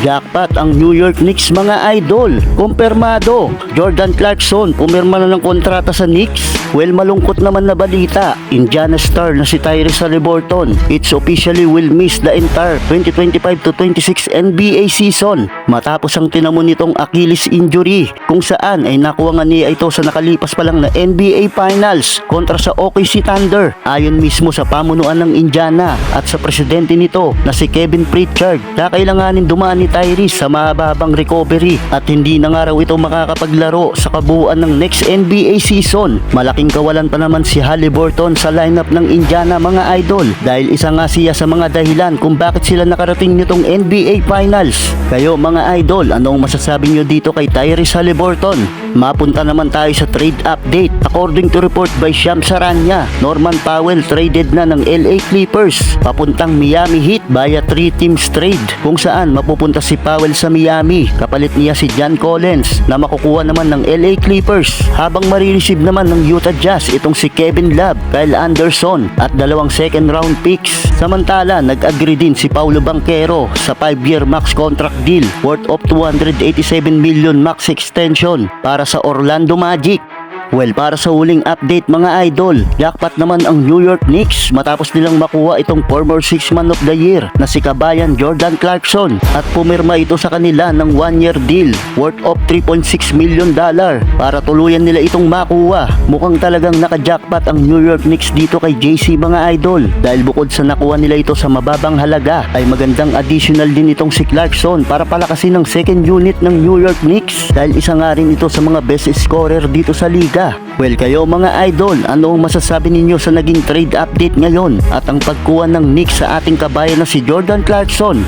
Jackpot ang New York Knicks mga idol. Kumpirmado, Jordan Clarkson pumirma na ng kontrata sa Knicks. Well, malungkot naman na balita. Indiana star na si Tyrese Haliburton, it's officially will miss the entire 2025-26 NBA season matapos ang tinamo nitong Achilles injury, kung saan ay nakuha nga niya ito sa nakalipas pa lang na NBA Finals kontra sa OKC Thunder. Ayon mismo sa pamunuan ng Indiana at sa presidente nito na si Kevin Pritchard, kakailanganin dumaan ni Tyrese sa mahababang recovery at hindi na nga raw ito makakapaglaro sa kabuuan ng next NBA season. Malaking kawalan pa naman si Haliburton sa lineup ng Indiana mga idol, dahil isa nga siya sa mga dahilan kung bakit sila nakarating nitong NBA Finals. Kayo mga idol, anong masasabi nyo dito kay Tyrese Haliburton? Mapunta naman tayo sa trade update. According to report by Shams Charania, Norman Powell traded na ng LA Clippers papuntang Miami Heat via 3 teams trade, kung saan mapupunta si Powell sa Miami, kapalit niya si John Collins na makukuha naman ng LA Clippers, habang marireceive naman ng Utah Jazz itong si Kevin Love, Kyle Anderson at 2 second round picks. Samantala, nag-agree din si Paolo Banchero sa 5-year max contract deal worth of 287 million max extension para sa Orlando Magic. Well, para sa huling update mga idol, jackpot naman ang New York Knicks matapos nilang makuha itong former 6 man of the year na si kabayan Jordan Clarkson at pumirma ito sa kanila ng 1-year deal worth of $3.6 million para tuluyan nila itong makuha. Mukhang talagang naka-jackpot ang New York Knicks dito kay JC mga idol, dahil bukod sa nakuha nila ito sa mababang halaga ay magandang additional din itong si Clarkson para palakasin ng second unit ng New York Knicks, dahil isa nga rin ito sa mga best scorer dito sa liga. Well, kayo mga idol, ano ang masasabi ninyo sa naging trade update ngayon at ang pagkuha ng Knicks sa ating kabayan na si Jordan Clarkson?